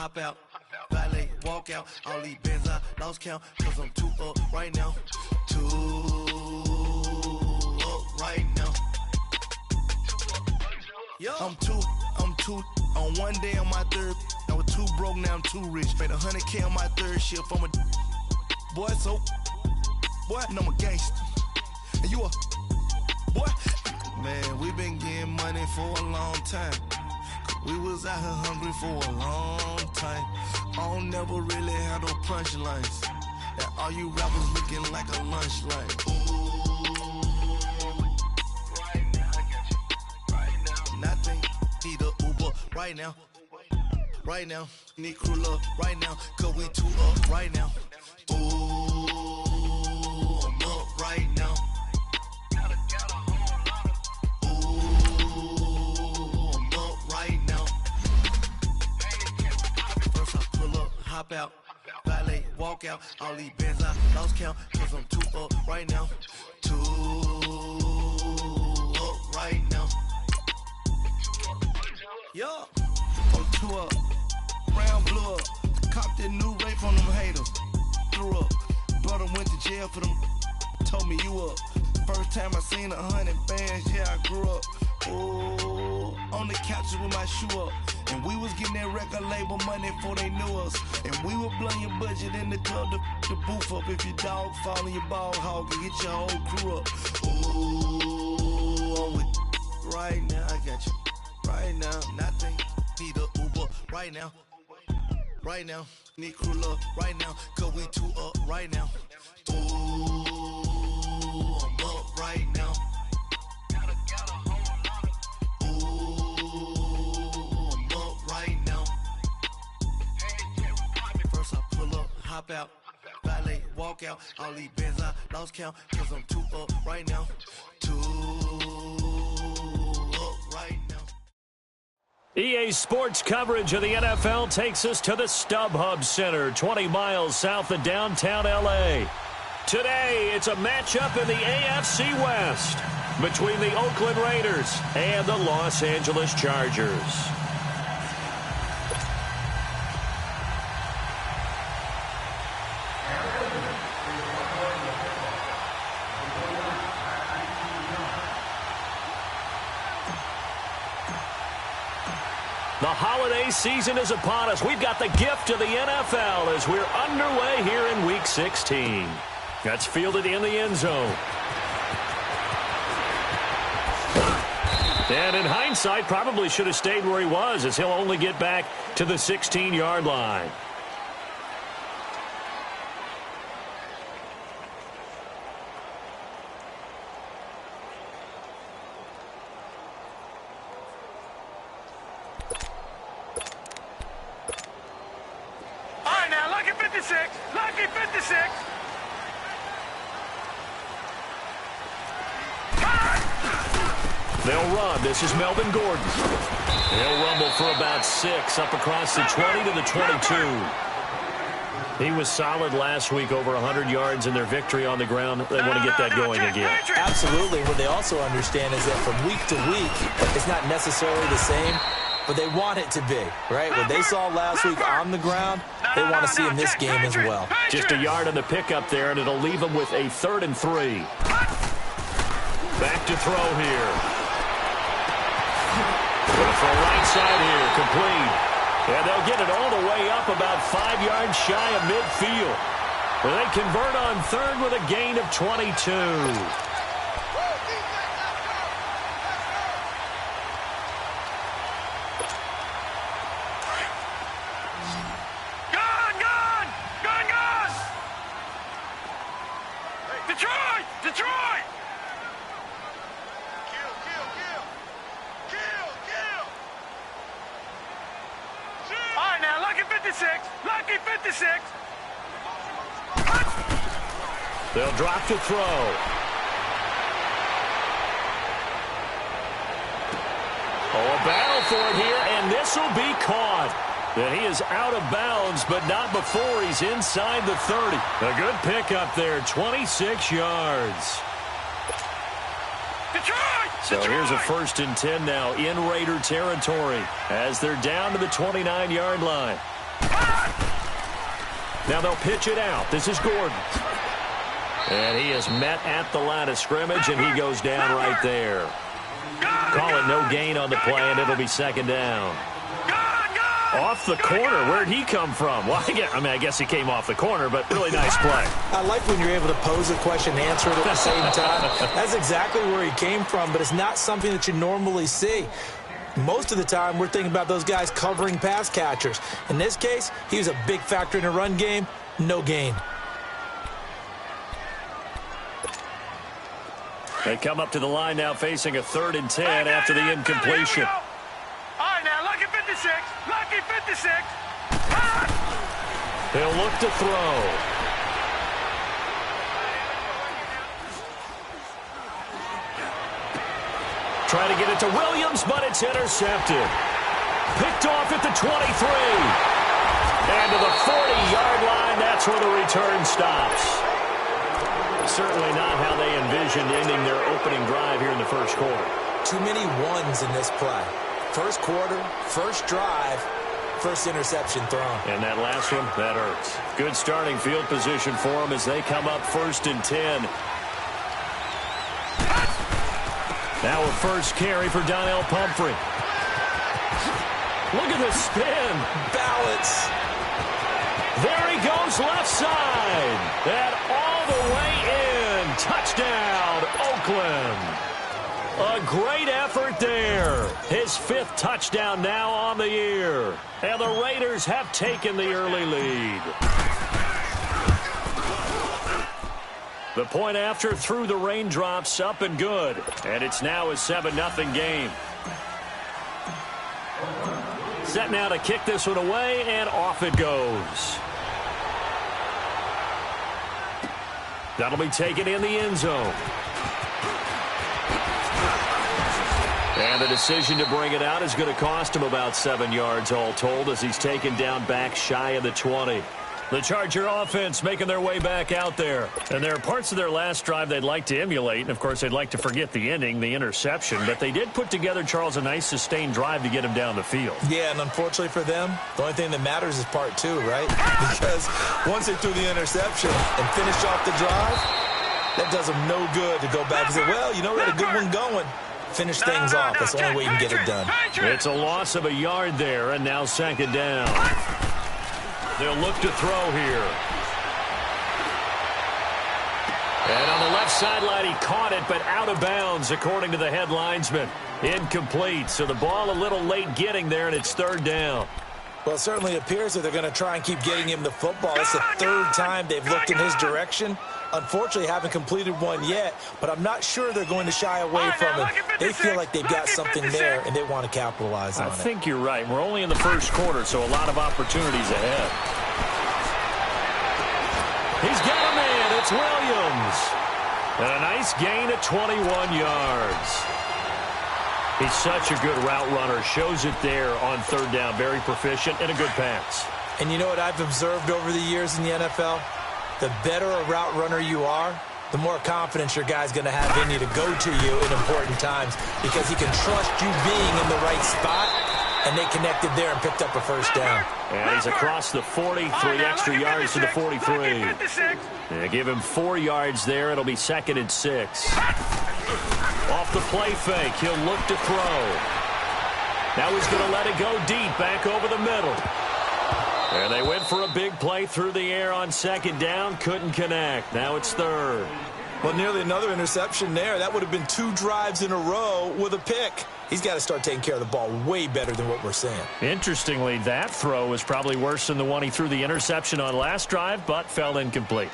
hop out, valet, walk out. All these bands I lost count, cause I'm too up right now. Too up right now. Yeah. I'm too, on one day on my third, I was too broke, now I'm too rich. Made 100K on my third shift, I'm a boy, so, boy, and I'm a gangster. And you a, boy, man, we been getting money for a long time. We was out here hungry for a long time. I don't never really have no punchlines. That all you rappers looking like a lunch line. Right now, I got you. Right now, nothing. Need a Uber right now. Right now, need crew love right now. Cause we too up right now. Ooh, I'm up right now. Hop out, valet, walk out. All these bands I lost count, cause I'm too up right now. Too up right now. Yeah, I'm too up. Brown blew up. Copped that new rape on them haters. Threw up. Brother went to jail for them. Told me you up. First time I seen 100 bands, yeah, I grew up. Ooh, on the couches with my shoe up. And we was getting that record label money before they knew us. And we were blowing your budget in the club to boof up. If your dog fall in your ball hog and get your whole crew up. Ooh, I'm with right now, I got you. Right now, nothing. Need a Uber right now. Right now, need crew love right now. Cause we too up right now. Ooh, I'm up right now. Hop out, valet, walk out. All these bands I lost count, cause I'm too up right now. Too up right now. EA Sports coverage of the NFL takes us to the StubHub Center, 20 miles south of downtown LA. Today, it's a matchup in the AFC West between the Oakland Raiders and the Los Angeles Chargers. The holiday season is upon us. We've got the gift of the NFL as we're underway here in Week 16. That's fielded in the end zone. And in hindsight, probably should have stayed where he was, as he'll only get back to the 16-yard line. Lucky 56. They'll run. This is Melvin Gordon. They'll rumble for about 6 up across the 20 to the 22. He was solid last week, over 100 yards in their victory on the ground. They want to get that going again. Absolutely. What they also understand is that from week to week, it's not necessarily the same, but they want it to be, right? What they saw last week on the ground, they want to see in this game as well. Just a yard on the pickup there, and it'll leave them with a 3rd and 3. Back to throw here. For right side here, complete. And they'll get it all the way up about 5 yards shy of midfield. They convert on 3rd with a gain of 22. Detroit! All right, now, lucky 56. Lucky 56. They'll drop to throw. Oh, a battle for it here, and this will be caught. And he is out of bounds, but not before he's inside the 30. A good pickup there, 26 yards. So here's a 1st and 10 now in Raider territory as they're down to the 29-yard line. Now they'll pitch it out. This is Gordon. And he is met at the line of scrimmage, and he goes down right there. Call it no gain on the play, and it'll be second down. Off the corner. Where'd he come from? Well, I guess he came off the corner, but really nice play. I like when you're able to pose a question and answer it at the same time. That's exactly where he came from, but it's not something that you normally see. Most of the time, we're thinking about those guys covering pass catchers. In this case, he was a big factor in the run game. No gain. They come up to the line now facing a 3rd and 10 after the incompletion. All right, now, lucky 56. Lucky 56. They'll look to throw. Try to get it to Williams, but it's intercepted. Picked off at the 23. And to the 40-yard line, that's where the return stops. Certainly not how they envisioned ending their opening drive here in the first quarter. Too many ones in this play. First quarter, first drive, first interception thrown. And that last one, that hurts. Good starting field position for them as they come up 1st and 10. Now a first carry for Donnell Pumphrey. Look at the spin. Balance. There he goes left side. And all the way in. Touchdown, Oakland. A great effort there. His 5th touchdown now on the year. And the Raiders have taken the early lead. The point after through the raindrops, up and good. And it's now a 7-0 game. Set now to kick this one away, and off it goes. That'll be taken in the end zone. And the decision to bring it out is going to cost him about 7 yards all told as he's taken down back shy of the 20. The Charger offense making their way back out there. And there are parts of their last drive they'd like to emulate. And, of course, they'd like to forget the ending, the interception. But they did put together, Charles, a nice sustained drive to get him down the field. Yeah, and unfortunately for them, the only thing that matters is part 2, right? Because once they threw the interception and finished off the drive, that does them no good to go back and say, well, you know, we had a good one going. Finish things off. That's the only way you can get it done. It's a loss of a yard there, and now second down. They'll look to throw here. And on the left sideline, he caught it, but out of bounds, according to the head linesman. Incomplete, so the ball a little late getting there, and it's 3rd down. Well, it certainly appears that they're going to try and keep getting him the football. It's the 3rd time they've looked in his direction. Unfortunately, haven't completed one yet, but I'm not sure they're going to shy away from it. They feel like they've got something there, and they want to capitalize on it. I think you're right. We're only in the first quarter, so a lot of opportunities ahead. He's got a man. It's Williams. And a nice gain of 21 yards. He's such a good route runner. Shows it there on 3rd down. Very proficient and a good pass. And you know what I've observed over the years in the NFL? The better a route runner you are, the more confidence your guy's going to have in you to go to you in important times because he can trust you being in the right spot, and they connected there and picked up a first down. And he's across the 40, 3 extra yards to the 43. They give him 4 yards there. It'll be 2nd and 6. Off the play fake, he'll look to throw. Now he's going to let it go deep, back over the middle. And they went for a big play through the air on 2nd down. Couldn't connect. Now it's 3rd. Well, nearly another interception there. That would have been 2 drives in a row with a pick. He's got to start taking care of the ball way better than what we're seeing. Interestingly, that throw was probably worse than the one he threw the interception on last drive, but fell incomplete.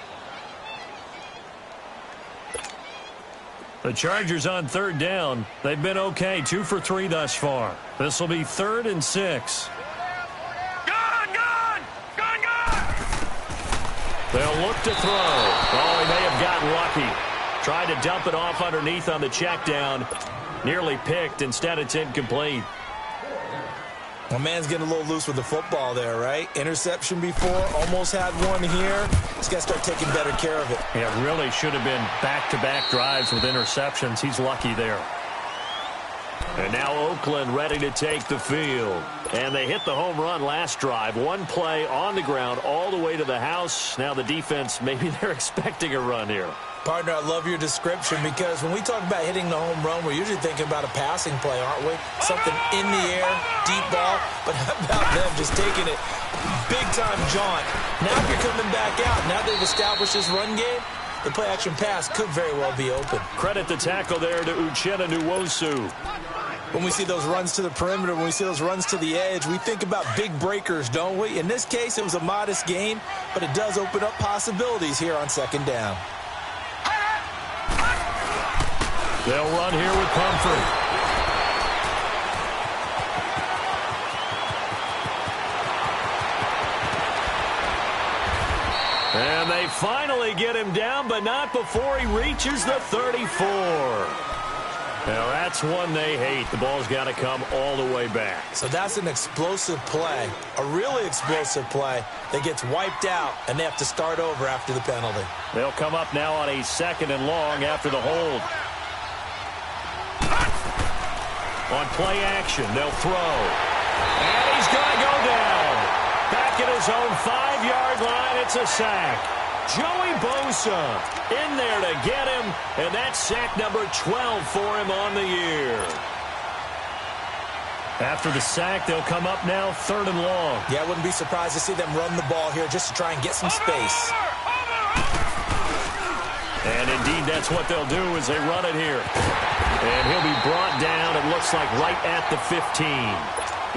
The Chargers on 3rd down. They've been okay. 2 for 3 thus far. This will be 3rd and 6. They'll look to throw. Oh, he may have gotten lucky. Tried to dump it off underneath on the check down. Nearly picked. Instead, it's incomplete. Well, man's getting a little loose with the football there, right? Interception before. Almost had one here. He's got to start taking better care of it. Yeah, really should have been back-to-back drives with interceptions. He's lucky there. And now Oakland ready to take the field. And they hit the home run last drive. One play on the ground all the way to the house. Now the defense, maybe they're expecting a run here. Partner, I love your description because when we talk about hitting the home run, we're usually thinking about a passing play, aren't we? Something in the air, deep ball. But how about them just taking it big-time jaunt? Now if you're coming back out, now they've established this run game, the play-action pass could very well be open. Credit the tackle there to Uchenna Nwosu. When we see those runs to the perimeter, when we see those runs to the edge, we think about big breakers, don't we? In this case, it was a modest gain, but it does open up possibilities here on second down. They'll run here with Pumphrey. And they finally get him down, but not before he reaches the 34. Now, that's one they hate. The ball's got to come all the way back. So that's an explosive play, a really explosive play that gets wiped out, and they have to start over after the penalty. They'll come up now on a 2nd and long after the hold. On play action, they'll throw. And he's going to go down. Back at his own 5-yard line, it's a sack. Joey Bosa in there to get him, and that's sack number 12 for him on the year. After the sack, they'll come up now 3rd and long. Yeah, I wouldn't be surprised to see them run the ball here just to try and get some space. And indeed, that's what they'll do as they run it here. And he'll be brought down, it looks like, right at the 15.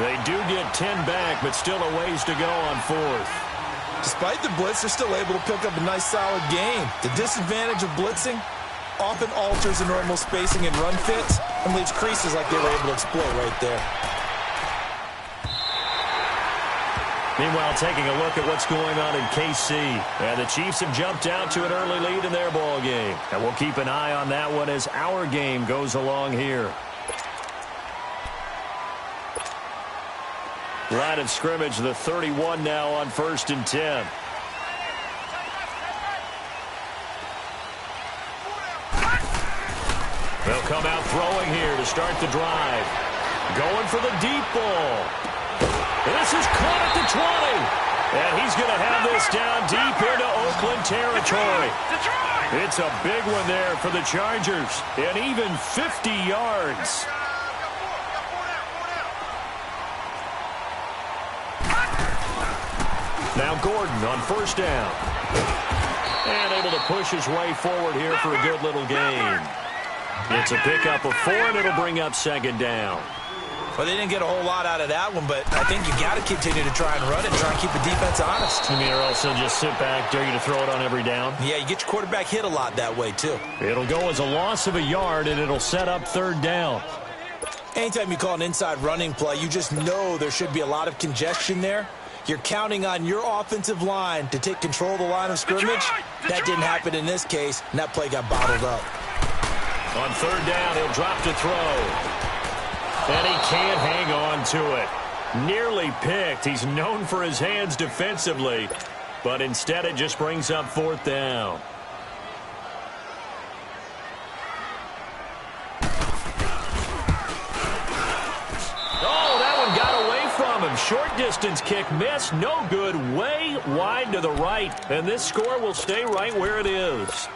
They do get 10 back, but still a ways to go on 4th. Despite the blitz, they're still able to pick up a nice, solid gain. The disadvantage of blitzing often alters the normal spacing and run fits and leaves creases like they were able to exploit right there. Meanwhile, taking a look at what's going on in KC. And the Chiefs have jumped out to an early lead in their ball game. And we'll keep an eye on that one as our game goes along here. Line of scrimmage, the 31 now on 1st and 10. They'll come out throwing here to start the drive. Going for the deep ball. This is caught at the 20. And he's going to have this down deep into Oakland territory. It's a big one there for the Chargers. And even 50 yards. Now Gordon on 1st down. And able to push his way forward here for a good little gain. It's a pickup of 4, and it'll bring up 2nd down. Well, they didn't get a whole lot out of that one, but I think you got to continue to try and run it, try and keep the defense honest. You mean, or else they'll just sit back, dare you to throw it on every down? Yeah, you get your quarterback hit a lot that way, too. It'll go as a loss of a yard, and it'll set up 3rd down. Anytime you call an inside running play, you just know there should be a lot of congestion there. You're counting on your offensive line to take control of the line of scrimmage. That didn't happen in this case, and that play got bottled up. On 3rd down, he'll drop to throw. And he can't hang on to it. Nearly picked. He's known for his hands defensively, but instead it just brings up 4th down. Short distance kick missed, no good, way wide to the right, and this score will stay right where it is.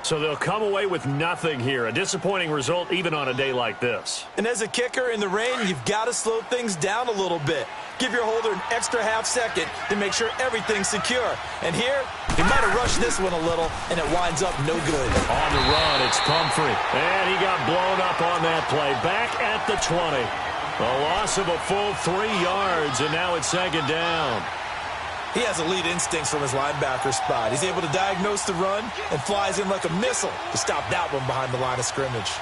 So they'll come away with nothing here, a disappointing result even on a day like this. And as a kicker in the rain, you've got to slow things down a little bit. Give your holder an extra half-second to make sure everything's secure. And here, he might have rushed this one a little, and it winds up no good. On the run, it's Pumphrey, and he got blown up on that play, back at the 20. A loss of a full 3 yards, and now it's 2nd down. He has elite instincts from his linebacker spot. He's able to diagnose the run and flies in like a missile to stop that one behind the line of scrimmage.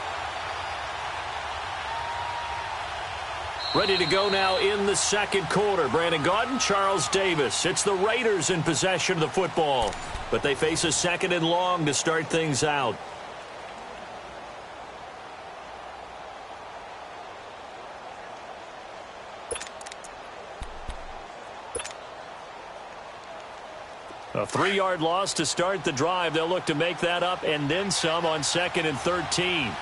Ready to go now in the 2nd quarter. Brandon Gaudin, Charles Davis. It's the Raiders in possession of the football, but they face a 2nd and long to start things out. A 3-yard loss to start the drive. They'll look to make that up and then some on 2nd and 13.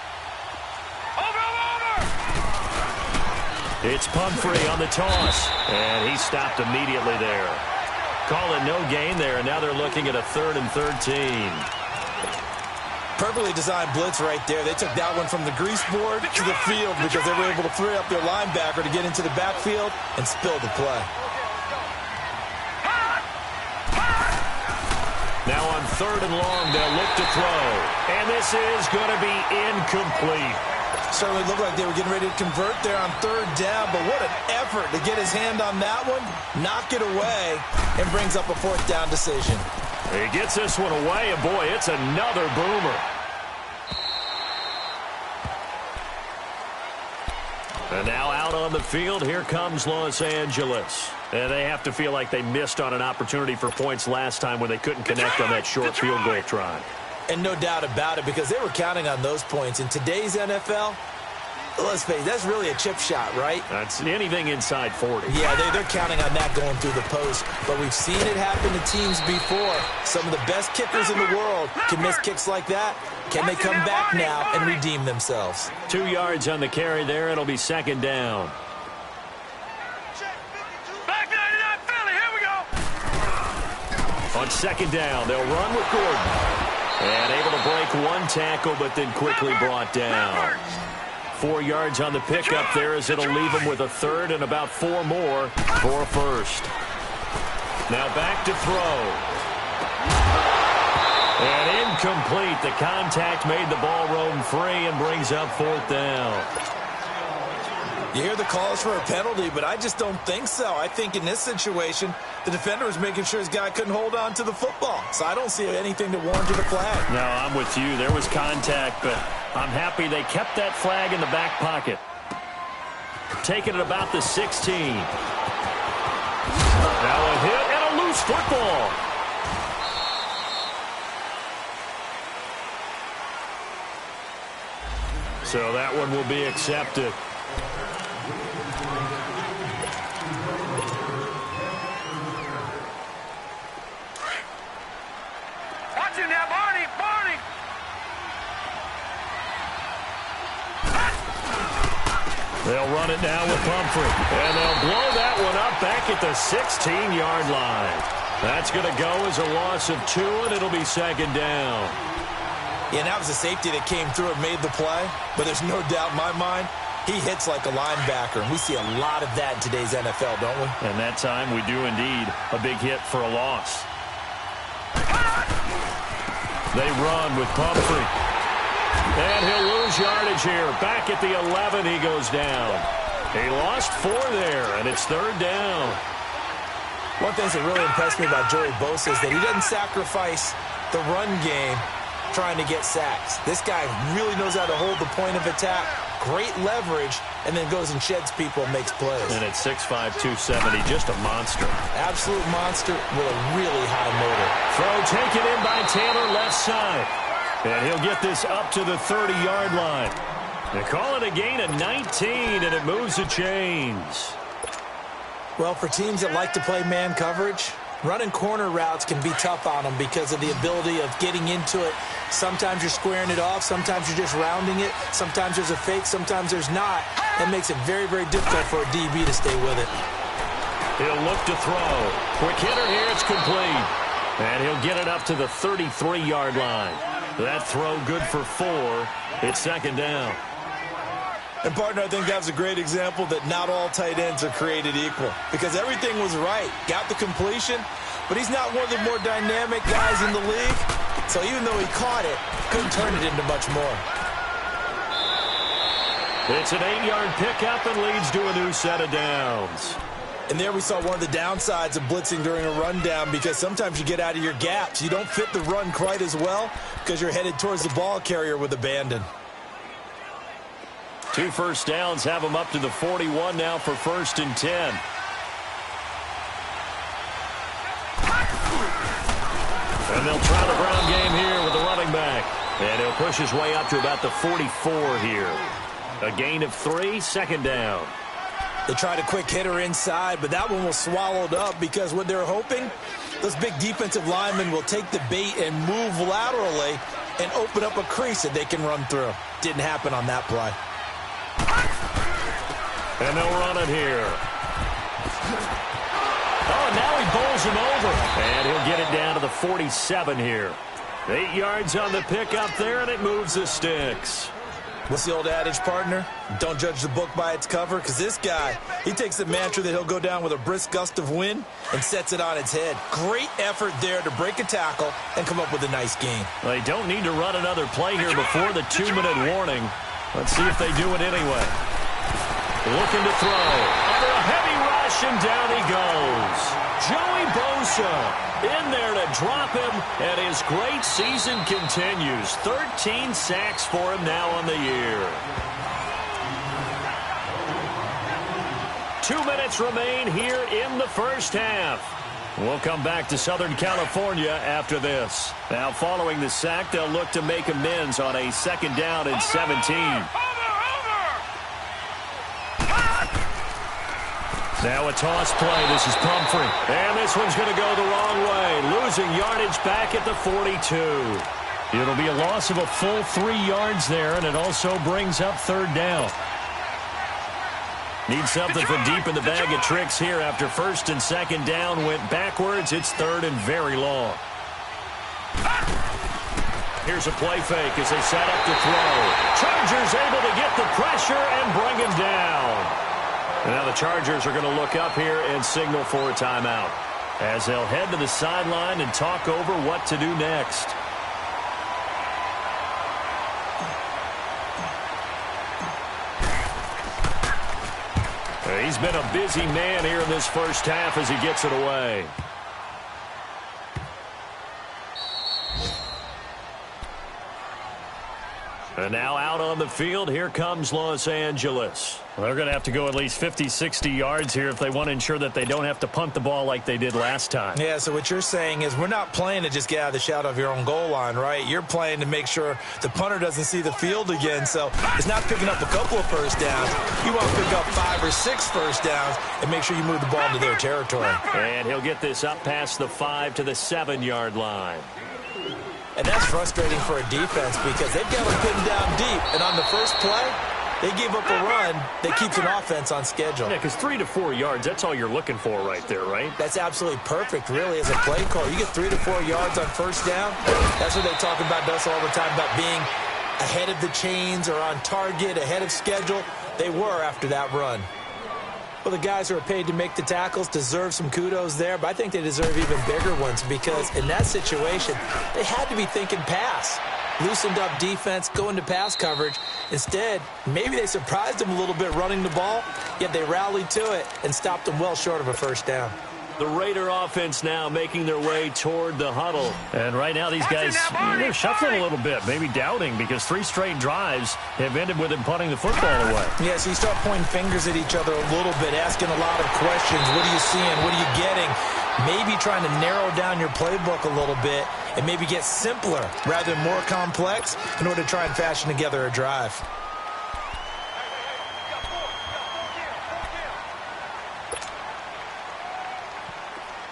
It's Pumphrey on the toss, and he stopped immediately there. Call it no gain there, and now they're looking at a 3rd and 13. Perfectly designed blitz right there. They took that one from the grease board to the field because they were able to free up their linebacker to get into the backfield and spill the play. Now on 3rd and long, they'll look to throw. And this is going to be incomplete. Certainly looked like they were getting ready to convert there on 3rd down, but what an effort to get his hand on that one, knock it away, and brings up a 4th down decision. He gets this one away, and boy, it's another boomer. And now out on the field, here comes Los Angeles. And they have to feel like they missed on an opportunity for points last time when they couldn't connect on that short field goal try. And no doubt about it, because they were counting on those points. In today's NFL, let's face it, that's really a chip shot, right? That's anything inside 40. Yeah, they're counting on that going through the post. But we've seen it happen to teams before. Some of the best kickers in the world can miss kicks like that. Can they come back now and redeem themselves? 2 yards on the carry there. It'll be 2nd down. Back 99 Philly, here we go. On 2nd down, they'll run with Gordon. And able to break one tackle, but then quickly brought down. 4 yards on the pickup there as it'll leave him with a 3rd and about 4 more for a 1st. Now back to throw. And incomplete. The contact made the ball roam free and brings up 4th down. You hear the calls for a penalty, but I just don't think so. I think in this situation, the defender was making sure his guy couldn't hold on to the football. So I don't see anything to warrant a flag. No, I'm with you. There was contact, but I'm happy they kept that flag in the back pocket. Taking it about the 16. Now a hit and a loose football. So that one will be accepted. Watch him now, Barney. They'll run it now with Pumphrey. And they'll blow that one up back at the 16-yard line. That's going to go as a loss of 2, and it'll be 2nd down. Yeah, and that was a safety that came through and made the play. But there's no doubt in my mind, he hits like a linebacker. And we see a lot of that in today's NFL, don't we? And that time we do indeed. A big hit for a loss. They run with Pumphrey. And he'll lose yardage here. Back at the 11, he goes down. He lost 4 there, and it's 3rd down. One thing that really impressed me about Joey Bosa is that he doesn't sacrifice the run game trying to get sacks. This guy really knows how to hold the point of attack, great leverage, and then goes and sheds people and makes plays. And at 6'5", 270, just a monster. Absolute monster with a really high motor. Throw taken in by Taylor left side. And he'll get this up to the 30-yard line. They call it a gain of 19, and it moves the chains. Well, for teams that like to play man coverage, running corner routes can be tough on them because of the ability of getting into it. Sometimes you're squaring it off. Sometimes you're just rounding it. Sometimes there's a fake. Sometimes there's not. That makes it very, very difficult for a DB to stay with it. He'll look to throw. Quick hitter here. It's complete. And he'll get it up to the 33-yard line. That throw good for 4. It's 2nd down. And, partner, I think that's a great example that not all tight ends are created equal because everything was right. Got the completion, but he's not one of the more dynamic guys in the league. So even though he caught it, couldn't turn it into much more. It's an 8-yard pickup and leads to a new set of downs. And there we saw one of the downsides of blitzing during a rundown because sometimes you get out of your gaps. You don't fit the run quite as well because you're headed towards the ball carrier with abandon. 2 first downs have them up to the 41 now for 1st and 10. And they'll try the ground game here with the running back. And he'll push his way up to about the 44 here. A gain of 3, 2nd down. They tried a quick hitter inside, but that one was swallowed up because what they're hoping, those big defensive linemen will take the bait and move laterally and open up a crease that they can run through. Didn't happen on that play. And they'll run it here. Oh, now he bowls him over. And he'll get it down to the 47 here. 8 yards on the pickup there, and it moves the sticks. What's the old adage, partner? Don't judge the book by its cover, because this guy, he takes the mantra that he'll go down with a brisk gust of wind and sets it on its head. Great effort there to break a tackle and come up with a nice gain. They don't need to run another play here before the 2-minute warning. Let's see if they do it anyway. Looking to throw. Under a heavy rush, and down he goes. Joey Bosa in there to drop him, and his great season continues. 13 sacks for him now on the year. 2 minutes remain here in the first half. We'll come back to Southern California after this. Now, following the sack, they'll look to make amends on a 2nd down and 17. Now a toss play. This is Pumphrey. And this one's going to go the wrong way. Losing yardage back at the 42. It'll be a loss of a full 3 yards there, and it also brings up 3rd down. Need something from deep in the bag of tricks here after 1st and 2nd down went backwards. It's 3rd and very long. Here's a play fake as they set up to throw. Chargers able to get the pressure and bring him down. Now the Chargers are going to look up here and signal for a timeout as they'll head to the sideline and talk over what to do next. He's been a busy man here in this first half as he gets it away. And now out on the field, here comes Los Angeles. Well, they're going to have to go at least 50, 60 yards here if they want to ensure that they don't have to punt the ball like they did last time. Yeah, so what you're saying is we're not playing to just get out of the shadow of your own goal line, right? You're playing to make sure the punter doesn't see the field again. So it's not picking up a couple of first downs. You want to pick up 5 or 6 first downs and make sure you move the ball into their territory. And he'll get this up past the 5 to the 7-yard line. And that's frustrating for a defense because they've got them pinned down deep. And on the first play, they gave up a run that keeps an offense on schedule. Yeah, because 3 to 4 yards, that's all you're looking for right there, right? That's absolutely perfect, really, as a play call. You get 3 to 4 yards on first down. That's what they talk about us all the time, about being ahead of the chains or on target, ahead of schedule. They were after that run. Well, the guys who are paid to make the tackles deserve some kudos there, but I think they deserve even bigger ones because in that situation, they had to be thinking pass. Loosened up defense, going to pass coverage. Instead, maybe they surprised them a little bit running the ball, yet they rallied to it and stopped them well short of a first down. The Raider offense now making their way toward the huddle. And right now these guys, they're shuffling a little bit, maybe doubting, because 3 straight drives have ended with them punting the football away. Yeah, so you start pointing fingers at each other a little bit, asking a lot of questions. What are you seeing? What are you getting? Maybe trying to narrow down your playbook a little bit and maybe get simpler rather than more complex in order to try and fashion together a drive.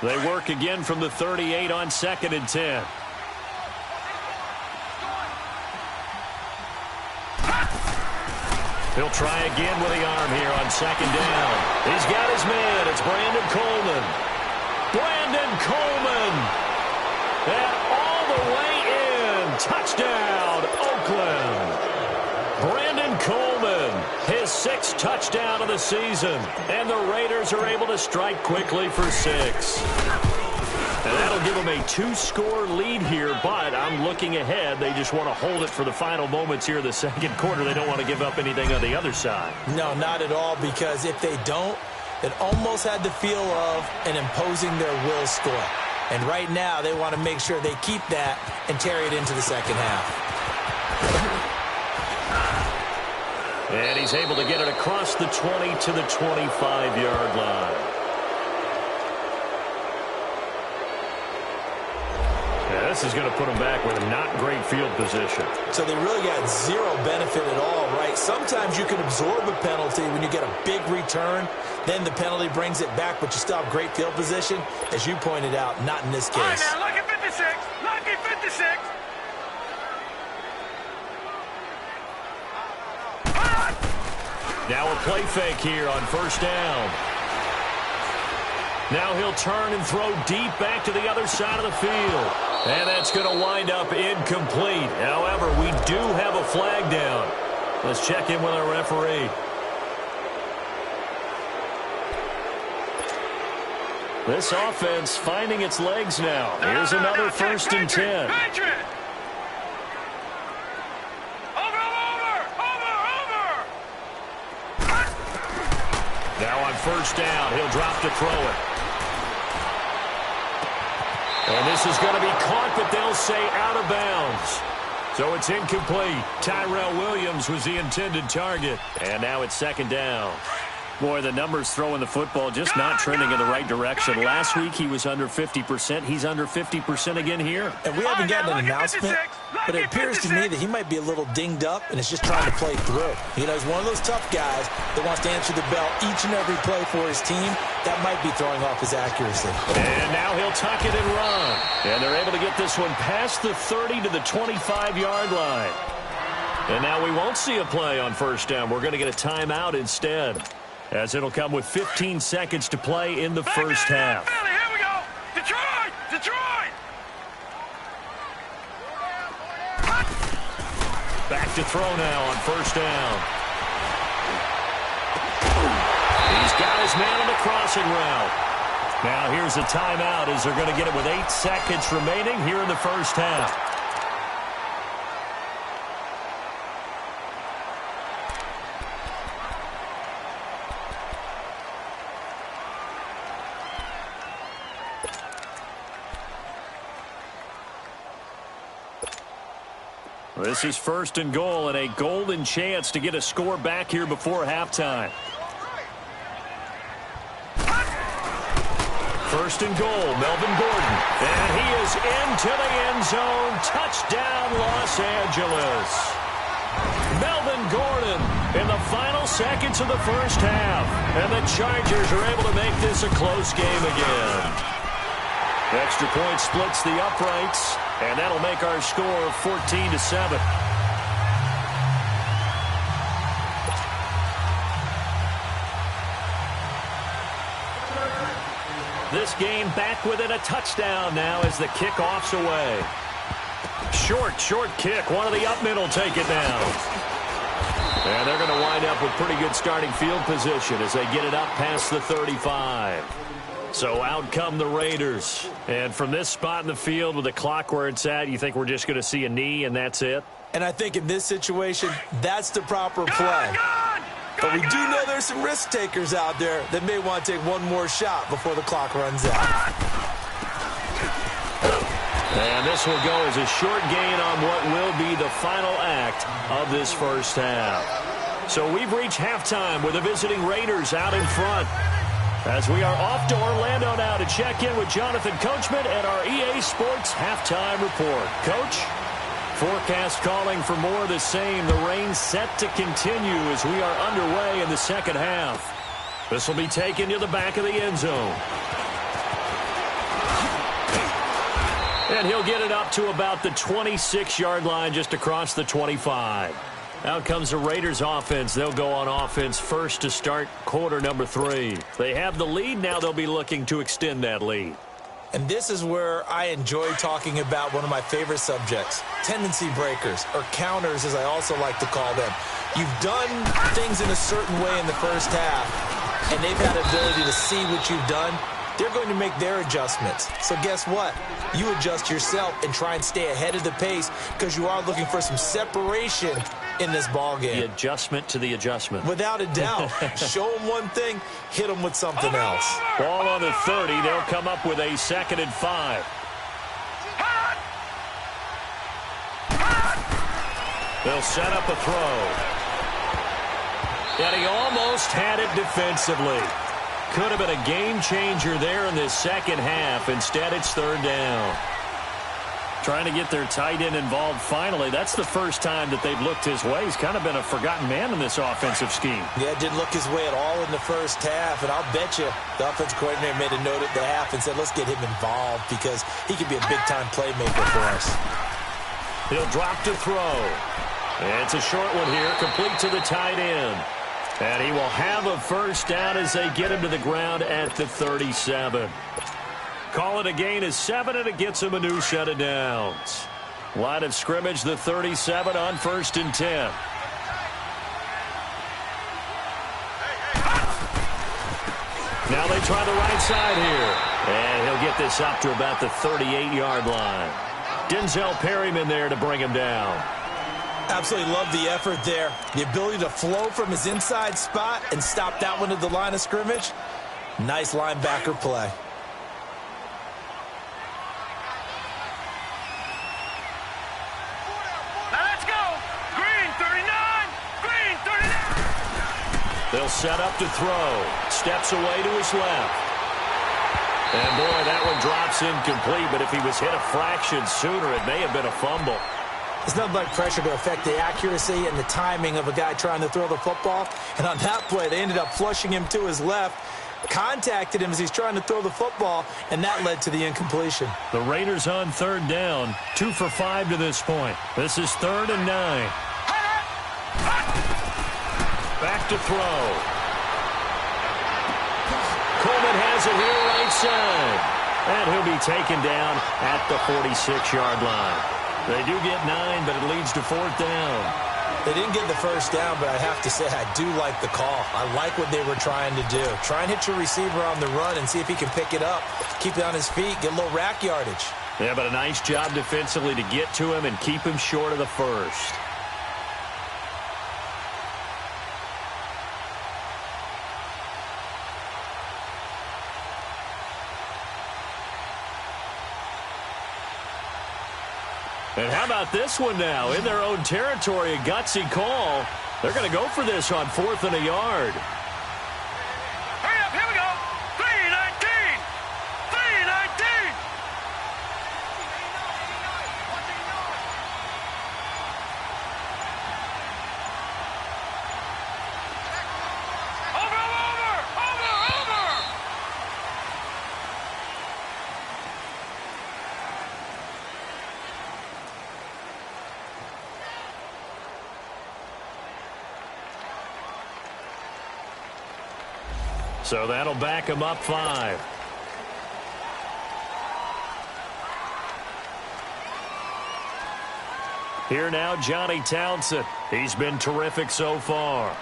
They work again from the 38 on 2nd and 10. He'll try again with the arm here on 2nd down. He's got his man. It's Brandon Coleman. Brandon Coleman. And all the way in. Touchdown, Oakland. Brandon Coleman, his 6th touchdown of the season. And the Raiders are able to strike quickly for 6. And that'll give them a 2-score lead here, but I'm looking ahead. They just want to hold it for the final moments here in the 2nd quarter. They don't want to give up anything on the other side. No, not at all, because if they don't, it almost had the feel of an imposing their will score. And right now, they want to make sure they keep that and carry it into the 2nd half. And he's able to get it across the 20 to the 25-yard line. Yeah, this is going to put them back with a not great field position. So they really got 0 benefit at all, right? Sometimes you can absorb a penalty when you get a big return. Then the penalty brings it back, but you still have great field position. As you pointed out, not in this case. All right, now, lucky 56. Lucky 56. Now a play fake here on first down. Now he'll turn and throw deep back to the other side of the field. And that's going to wind up incomplete. However, we do have a flag down. Let's check in with our referee. This offense finding its legs now. Here's another 1st and 10. Now on first down, he'll drop to throw it. And this is going to be caught, but they'll say out of bounds. So it's incomplete. Tyrell Williams was the intended target. And now it's 2nd down. Boy, the numbers throwing the football just not trending in the right direction. Last week he was under 50%. He's under 50% again here. And we haven't gotten an announcement, but it appears to me that he might be a little dinged up and is just trying to play through. You know, he's one of those tough guys that wants to answer the bell each and every play for his team. That might be throwing off his accuracy. And now he'll tuck it and run. And they're able to get this one past the 30 to the 25-yard line. And now we won't see a play on first down. We're going to get a timeout instead, as it'll come with 15 seconds to play in the first half. Here we go. Detroit! Detroit! Back to throw now on first down. He's got his man on the crossing route. Now here's a timeout as they're going to get it with 8 seconds remaining here in the first half. This is 1st and goal and a golden chance to get a score back here before halftime. 1st and goal, Melvin Gordon. And he is into the end zone. Touchdown, Los Angeles. Melvin Gordon in the final seconds of the first half. And the Chargers are able to make this a close game again. The extra point splits the uprights, and that'll make our score 14-7. This game back within a touchdown now as the kickoff's away. Short kick. One of the up men will take it down. And they're going to wind up with pretty good starting field position as they get it up past the 35. So out come the Raiders. And from this spot in the field with the clock where it's at, you think we're just going to see a knee and that's it? And I think in this situation, that's the proper play. But we do know there's some risk takers out there that may want to take one more shot before the clock runs out. And this will go as a short gain on what will be the final act of this first half. So we've reached halftime with the visiting Raiders out in front, as we are off to Orlando now to check in with Jonathan Coachman and our EA Sports Halftime Report. Coach, forecast calling for more of the same. The rain set to continue as we are underway in the second half. This will be taken to the back of the end zone. And he'll get it up to about the 26-yard line just across the 25. Out comes the Raiders offense. They'll go on offense first to start quarter number 3. They have the lead. Now they'll be looking to extend that lead. And this is where I enjoy talking about one of my favorite subjects, tendency breakers, or counters as I also like to call them. You've done things in a certain way in the first half, and they've had the ability to see what you've done. They're going to make their adjustments. So guess what? You adjust yourself and try and stay ahead of the pace because you are looking for some separation in this ball game. The adjustment to the adjustment. Without a doubt. Show them one thing, hit them with something else. Ball on the 30. They'll come up with a 2nd and 5. They'll set up a throw. And he almost had it defensively. Could have been a game changer there in this second half. Instead, it's 3rd down. Trying to get their tight end involved finally. That's the first time that they've looked his way. He's kind of been a forgotten man in this offensive scheme. Yeah, didn't look his way at all in the first half. And I'll bet you the offensive coordinator made a note at the half and said, let's get him involved because he could be a big-time playmaker for us. He'll drop to throw. And it's a short one here, complete to the tight end. And he will have a first down as they get him to the ground at the 37. Call it a gain of 7, and it gets him a new set of downs. Line of scrimmage, the 37 on 1st and 10. Now they try the right side here. And he'll get this up to about the 38-yard line. Denzel Perryman there to bring him down. Absolutely love the effort there. The ability to flow from his inside spot and stop that one at the line of scrimmage. Nice linebacker play. Now let's go. Green 39. Green 39. They'll set up to throw. Steps away to his left. And boy, that one drops incomplete, but if he was hit a fraction sooner, it may have been a fumble. There's nothing like pressure to affect the accuracy and the timing of a guy trying to throw the football. And on that play, they ended up flushing him to his left, contacted him as he's trying to throw the football, and that led to the incompletion. The Raiders on 3rd down, 2 for 5 to this point. This is 3rd and 9. Back to throw. Coleman has it here right side. And he'll be taken down at the 46-yard line. They do get 9, but it leads to 4th down. They didn't get the first down, but I have to say I do like the call. I like what they were trying to do. Try and hit your receiver on the run and see if he can pick it up. Keep it on his feet, get a little rack yardage. Yeah, but a nice job defensively to get to him and keep him short of the first. And how about this one now? In their own territory, a gutsy call. They're going to go for this on 4th and a yard. Hurry up, here we go. 319. 319. Over. So that'll back him up 5. Here now, Johnny Townsend. He's been terrific so far.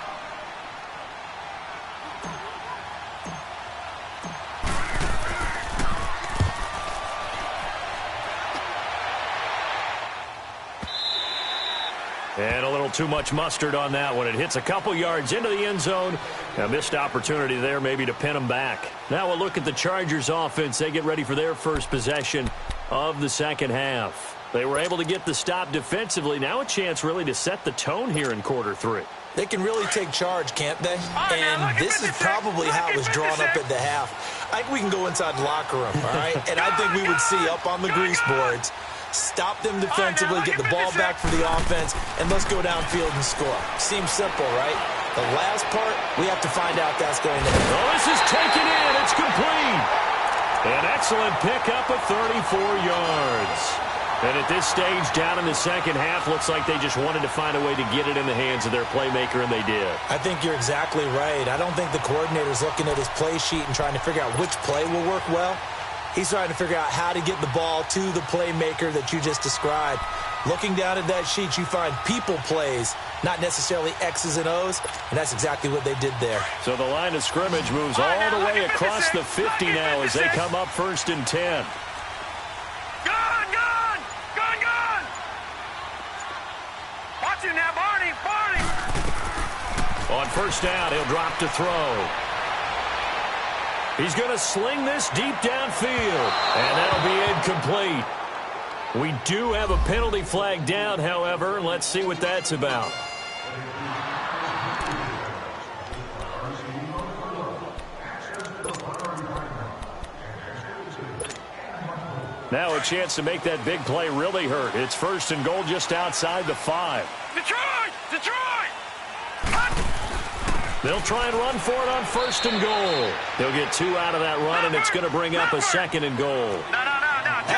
And a little too much mustard on that one. It hits a couple yards into the end zone. A missed opportunity there maybe to pin them back. Now we'll look at the Chargers offense. They get ready for their first possession of the second half. They were able to get the stop defensively. Now a chance really to set the tone here in quarter 3. They can really take charge, can't they? And this is probably how it was drawn up at the half. I think we can go inside the locker room, all right? And I think we would see up on the grease boards, stop them defensively, get the ball back for the offense, and let's go downfield and score. Seems simple, right? The last part, we have to find out that's going to happen. Oh, this is taken in. It's complete. An excellent pickup of 34 yards. And at this stage, down in the second half, looks like they just wanted to find a way to get it in the hands of their playmaker, and they did. I think you're exactly right. I don't think the coordinator's looking at his play sheet and trying to figure out which play will work well. He's trying to figure out how to get the ball to the playmaker that you just described. Looking down at that sheet, you find people plays, not necessarily X's and O's, and that's exactly what they did there. So the line of scrimmage moves all the way across the 50 now as they come up 1st and 10. Gone! Watch him now, Barney! On 1st down, he'll drop to throw. He's going to sling this deep downfield, and that'll be incomplete. We do have a penalty flag down, however. Let's see what that's about. Now a chance to make that big play really hurt. It's 1st and goal just outside the 5. Detroit! They'll try and run for it on 1st and goal. They'll get 2 out of that run, and it's going to bring up a 2nd and goal. No.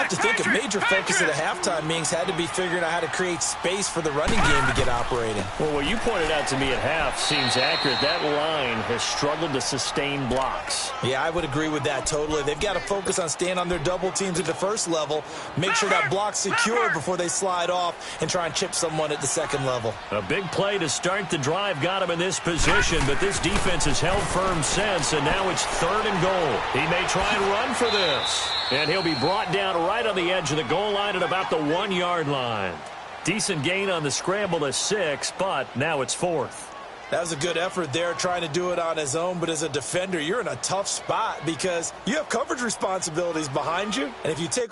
have to think a major focus of the halftime meetings had to be figuring out how to create space for the running game to get operating. Well, what you pointed out to me at half seems accurate. That line has struggled to sustain blocks. Yeah, I would agree with that totally. They've got to focus on staying on their double teams at the first level, make sure that block's secure before they slide off and try and chip someone at the second level. A big play to start the drive got him in this position, but this defense has held firm since, and now it's 3rd and goal. He may try and run for this, and he'll be brought down right on the edge of the goal line at about the 1-yard line. Decent gain on the scramble to 6, but now it's 4th. That was a good effort there, trying to do it on his own, but as a defender, you're in a tough spot because you have coverage responsibilities behind you, and if you take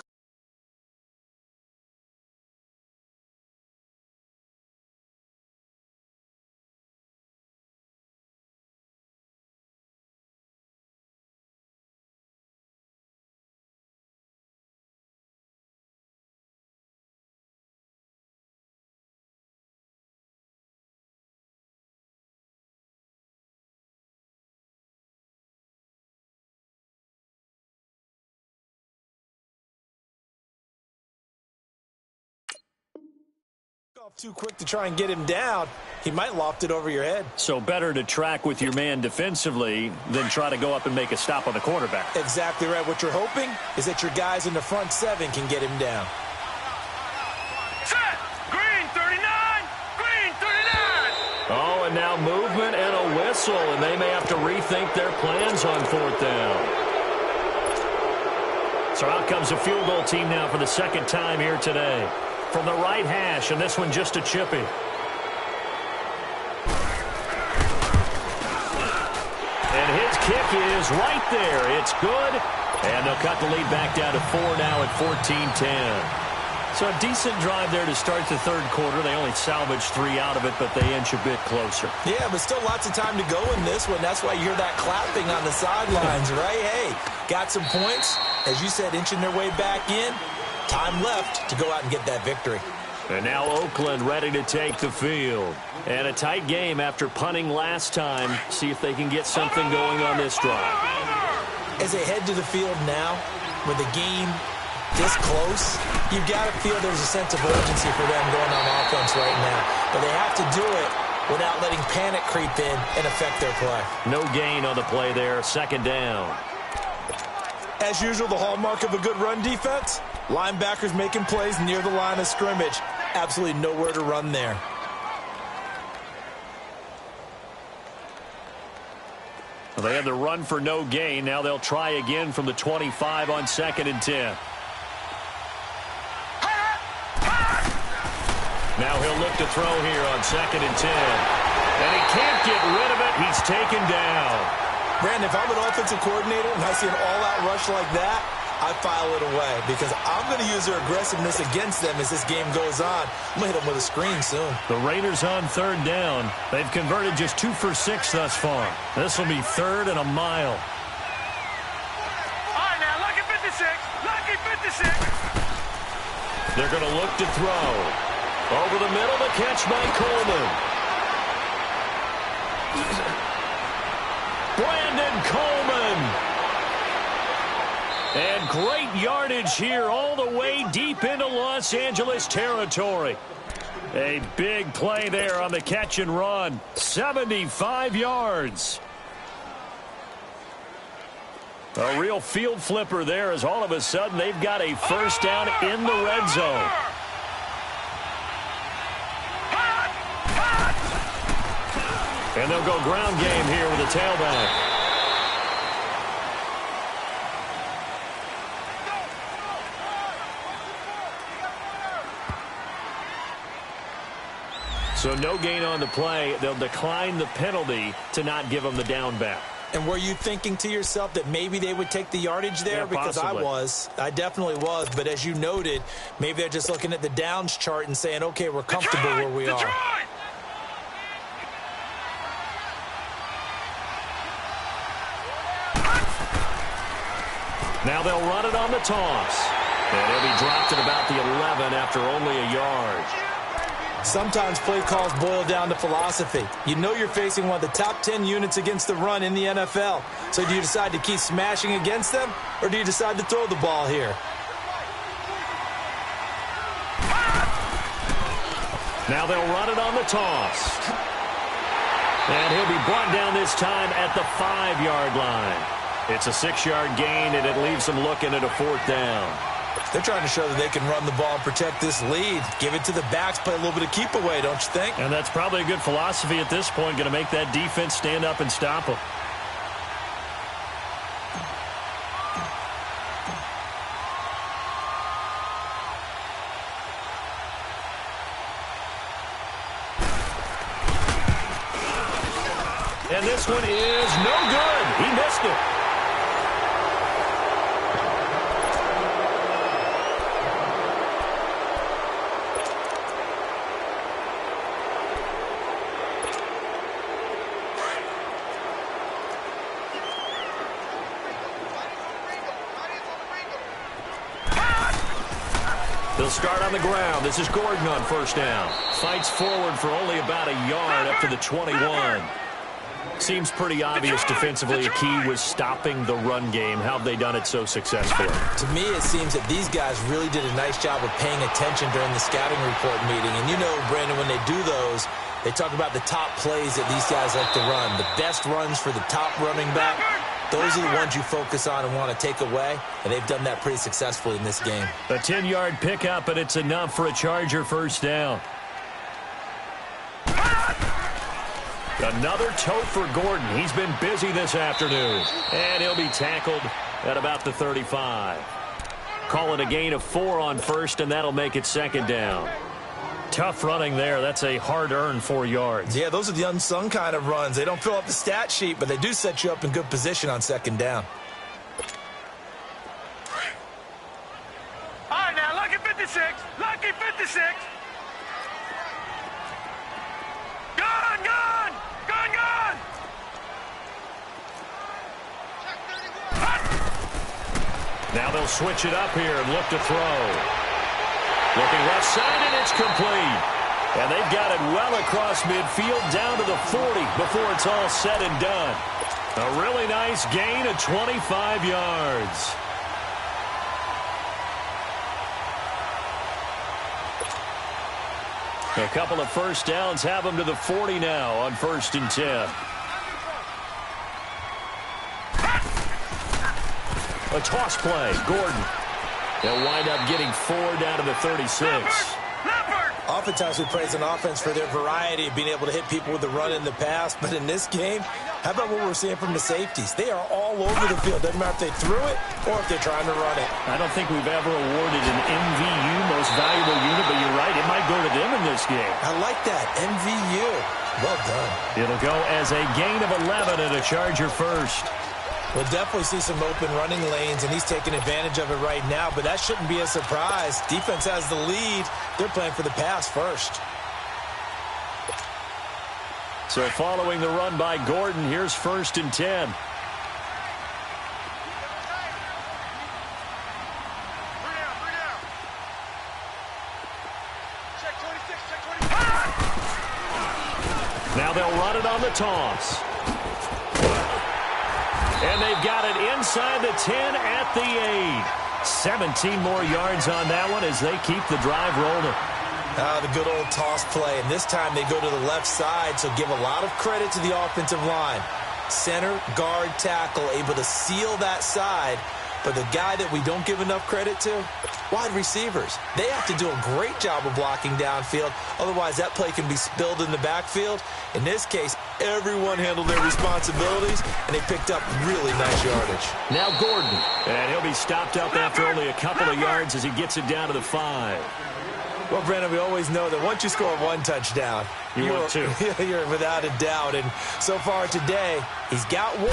off too quick to try and get him down, he might loft it over your head. So better to track with your man defensively than try to go up and make a stop on the quarterback. Exactly right. What you're hoping is that your guys in the front 7 can get him down. Set! Green 39! Green 39! Oh, and now movement and a whistle, and they may have to rethink their plans on 4th down. So out comes a field goal team now for the 2nd time here today. From the right hash, and this one just a chippy. And his kick is right there. It's good. And they'll cut the lead back down to 4 now at 14-10. So a decent drive there to start the 3rd quarter. They only salvaged 3 out of it, but they inch a bit closer. Yeah, but still lots of time to go in this one. That's why you hear that clapping on the sidelines, right? Hey, got some points. As you said, inching their way back in. Time left to go out and get that victory. And now Oakland ready to take the field. And a tight game after punting last time. See if they can get something going on this drive. As they head to the field now, with the game this close, you've got to feel there's a sense of urgency for them going on offense right now. But they have to do it without letting panic creep in and affect their play. No gain on the play there. 2nd down. As usual, the hallmark of a good run defense, linebackers making plays near the line of scrimmage. Absolutely nowhere to run there. Well, they had the run for no gain. Now they'll try again from the 25 on 2nd and 10. Now he'll look to throw here on 2nd and 10. And he can't get rid of it. He's taken down. Brandon, if I'm an offensive coordinator and I see an all-out rush like that, I file it away because I'm going to use their aggressiveness against them as this game goes on. I'm going to hit them with a screen soon. The Raiders on 3rd down. They've converted just 2 for 6 thus far. This will be 3rd and a mile. All right, now, lucky 56. Lucky 56. They're going to look to throw. Over the middle, the catch by Coleman. Brandon Coleman. And great yardage here all the way deep into Los Angeles territory. A big play there on the catch and run. 75 yards. A real field flipper there as all of a sudden they've got a 1st down in the red zone. And they'll go ground game here with a tailback. So no gain on the play. They'll decline the penalty to not give them the down back. And were you thinking to yourself that maybe they would take the yardage there? Yeah, because possibly. I definitely was. But as you noted, maybe they're just looking at the downs chart and saying, okay, we're comfortable where we are. Now they'll run it on the toss. And he'll be dropped at about the 11 after only a yard. Sometimes play calls boil down to philosophy. You know you're facing one of the top 10 units against the run in the NFL. So do you decide to keep smashing against them, or do you decide to throw the ball here? Now they'll run it on the toss. And he'll be brought down this time at the 5-yard line. It's a 6-yard gain, and it leaves them looking at a 4th down. They're trying to show that they can run the ball and protect this lead. Give it to the backs, play a little bit of keep away, don't you think? And that's probably a good philosophy at this point, going to make that defense stand up and stop them. And this one is no good. He missed it. They'll start on the ground. This is Gordon on 1st down. Fights forward for only about a yard up to the 21. Seems pretty obvious defensively a key was stopping the run game. How have they done it so successfully? To me, it seems that these guys really did a nice job of paying attention during the scouting report meeting. And you know, Brandon, when they do those, they talk about the top plays that these guys like to run. The best runs for the top running back. Those are the ones you focus on and want to take away, and they've done that pretty successfully in this game. A 10-yard pickup, and it's enough for a Charger 1st down. Another tote for Gordon. He's been busy this afternoon. And he'll be tackled at about the 35. Call it a gain of 4 on 1st, and that'll make it 2nd down. Tough running there. That's a hard-earned 4 yards. Yeah, those are the unsung kind of runs. They don't fill up the stat sheet, but they do set you up in good position on 2nd down. All right, now, lucky 56. Lucky 56. Gone, gone. Gone, gone. Now they'll switch it up here and look to throw. Looking left side, and it's complete. And they've got it well across midfield down to the 40 before it's all said and done. A really nice gain of 25 yards. A couple of 1st downs have them to the 40 now on 1st and 10. A toss play. Gordon. They'll wind up getting 4 down to the 36. Oftentimes we praise an offense for their variety of being able to hit people with the run in the pass, but in this game, how about what we're seeing from the safeties? They are all over the field. Doesn't matter if they threw it or if they're trying to run it. I don't think we've ever awarded an MVU, most valuable unit, but you're right, it might go to them in this game. I like that, MVU. Well done. It'll go as a gain of 11 and a Charger 1st. We'll definitely see some open running lanes, and he's taking advantage of it right now, but that shouldn't be a surprise. Defense has the lead. They're playing for the pass first. So following the run by Gordon, here's 1st and 10. Now they'll run it on the toss. And they've got it inside the 10 at the 8. 17 more yards on that one as they keep the drive rolling. The good old toss play. And this time they go to the left side, so give a lot of credit to the offensive line. Center, guard, tackle, able to seal that side. But the guy that we don't give enough credit to, wide receivers. They have to do a great job of blocking downfield. Otherwise, that play can be spilled in the backfield. In this case, everyone handled their responsibilities, and they picked up really nice yardage. Now Gordon, and he'll be stopped up after only a couple of yards as he gets it down to the 5. Well, Brandon, we always know that once you score 1 touchdown, you're without a doubt. And so far today, he's got 1,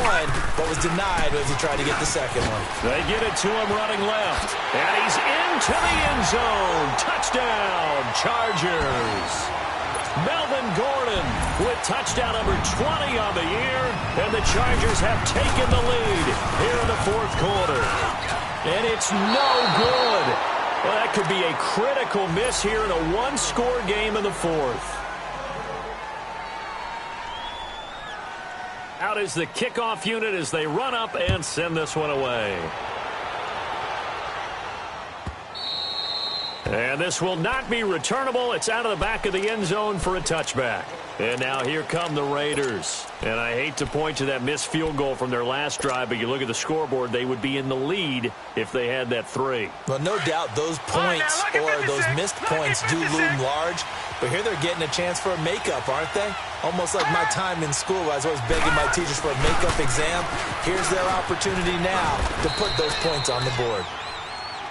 but was denied as he tried to get the second one. They get it to him running left, and he's into the end zone. Touchdown, Chargers. Melvin Gordon with touchdown number 20 on the year, and the Chargers have taken the lead here in the 4th quarter. And it's no good. Well, that could be a critical miss here in a 1-score game in the 4th. Out is the kickoff unit as they run up and send this one away. And this will not be returnable. It's out of the back of the end zone for a touchback. And now here come the Raiders. And I hate to point to that missed field goal from their last drive, but you look at the scoreboard, they would be in the lead if they had that 3. Well, no doubt those points or those missed points do loom large. But here they're getting a chance for a makeup, aren't they? Almost like my time in school where I was always begging my teachers for a makeup exam. Here's their opportunity now to put those points on the board.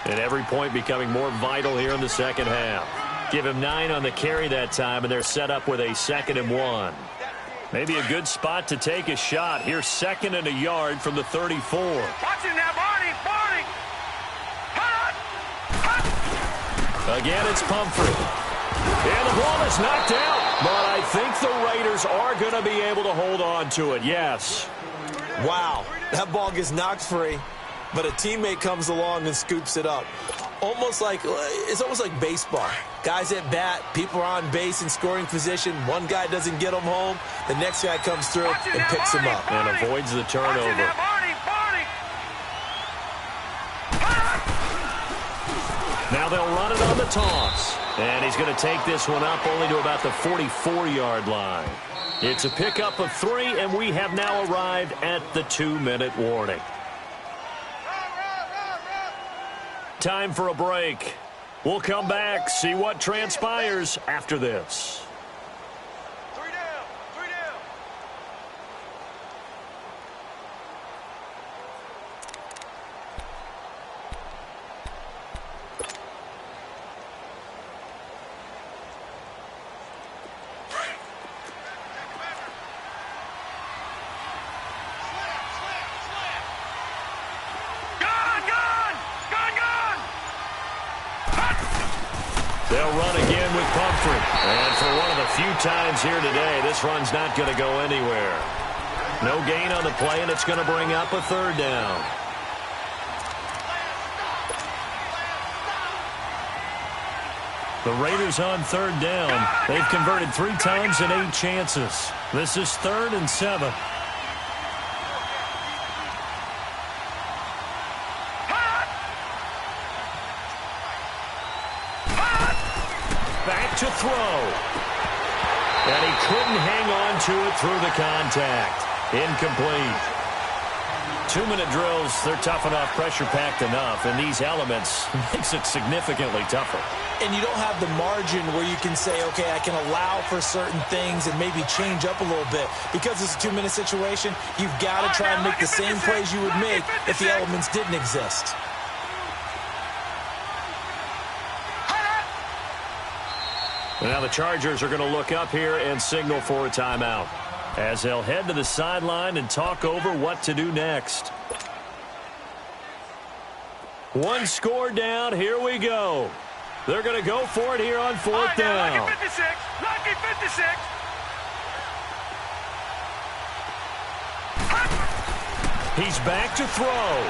And every point becoming more vital here in the second half. Give him 9 on the carry that time, and they're set up with a 2nd and 1. Maybe a good spot to take a shot. Here's 2nd and a yard from the 34. Watch him now, Barney! Barney! Again, it's Pumphrey. And the ball is knocked out. But I think the Raiders are going to be able to hold on to it, yes. Wow, that ball gets knocked free, but a teammate comes along and scoops it up. It's almost like baseball. Guys at bat, people are on base in scoring position. One guy doesn't get them home. The next guy comes through and picks him up. And avoids the turnover. Now they'll run it on the toss. And he's going to take this one up only to about the 44-yard line. It's a pickup of 3, and we have now arrived at the 2-minute warning. Time for a break. We'll come back, see what transpires after this. 3 down, 3 down. They'll run again with Pumphrey. And for one of the few times here today, this run's not going to go anywhere. No gain on the play, and it's going to bring up a 3rd down. The Raiders on 3rd down. They've converted 3 times in 8 chances. This is 3rd and 7. Back to throw. And he couldn't hang on to it through the contact. Incomplete. 2-minute drills, they're tough enough, pressure-packed enough, and these elements makes it significantly tougher. And you don't have the margin where you can say, okay, I can allow for certain things and maybe change up a little bit. Because it's a 2-minute situation, you've got to try and make the same plays you would make if the elements didn't exist. Now the Chargers are going to look up here and signal for a timeout as they'll head to the sideline and talk over what to do next. 1 score down. Here we go. They're going to go for it here on 4th down. Lucky 56. Lucky 56. He's back to throw.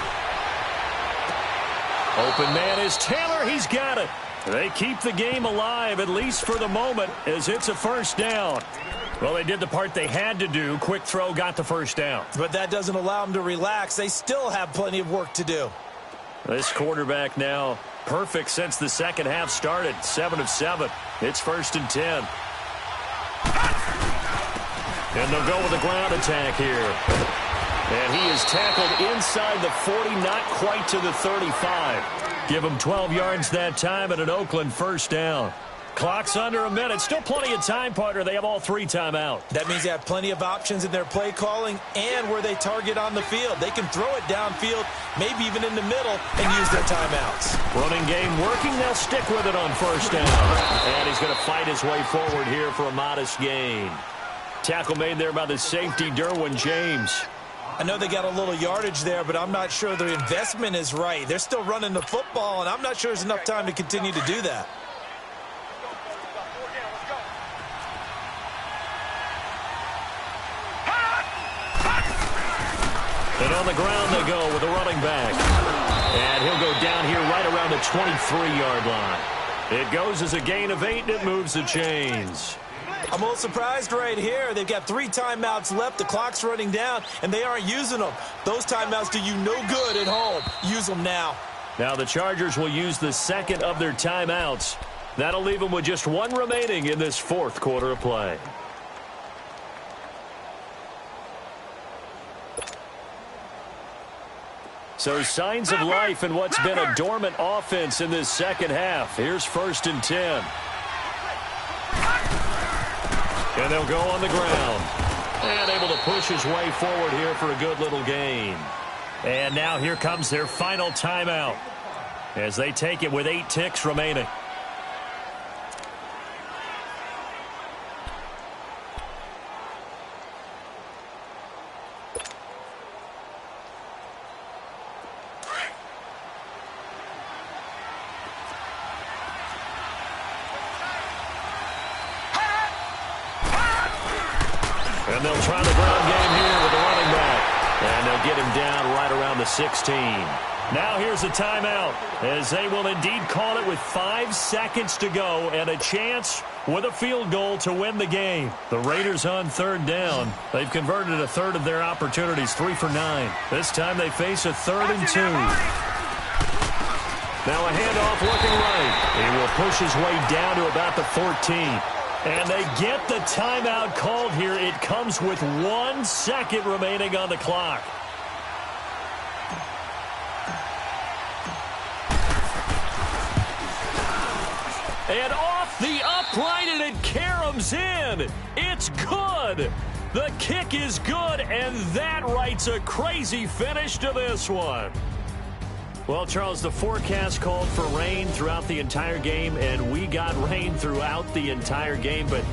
Open man is Taylor. He's got it. They keep the game alive, at least for the moment, as it's a 1st down. Well, they did the part they had to do. Quick throw got the 1st down. But that doesn't allow them to relax. They still have plenty of work to do. This quarterback now perfect since the second half started. 7 of 7. It's 1st and 10. And they'll go with a ground attack here. And he is tackled inside the 40, not quite to the 35. Give him 12 yards that time and an Oakland 1st down. Clock's under a minute. Still plenty of time, partner. They have all 3 timeout. That means they have plenty of options in their play calling and where they target on the field. They can throw it downfield, maybe even in the middle, and use their timeouts. Running game working. They'll stick with it on 1st down. And he's going to fight his way forward here for a modest gain. Tackle made there by the safety, Derwin James. I know they got a little yardage there, but I'm not sure their investment is right. They're still running the football, and I'm not sure there's enough time to continue to do that. And on the ground they go with a running back. And he'll go down here right around the 23-yard line. It goes as a gain of 8, and it moves the chains. I'm a little surprised right here. They've got 3 timeouts left. The clock's running down, and they aren't using them. Those timeouts do you no good at home. Use them now. Now the Chargers will use the second of their timeouts. That'll leave them with just one remaining in this fourth quarter of play. So signs of life in what's been a dormant offense in this second half. Here's 1st and 10. And they'll go on the ground. And able to push his way forward here for a good little gain. And now here comes their final timeout as they take it with 8 ticks remaining. And they'll try the ground game here with the running back. And they'll get him down right around the 16. Now here's a timeout as they will indeed call it with 5 seconds to go and a chance with a field goal to win the game. The Raiders on 3rd down. They've converted a third of their opportunities, 3 for 9. This time they face a 3rd and 2. Now a handoff looking right. He will push his way down to about the 14. And they get the timeout called here. It comes with 1 second remaining on the clock. And off the upright, and it caroms in. It's good. The kick is good, and that writes a crazy finish to this one. Well, Charles, the forecast called for rain throughout the entire game, and we got rain throughout the entire game. But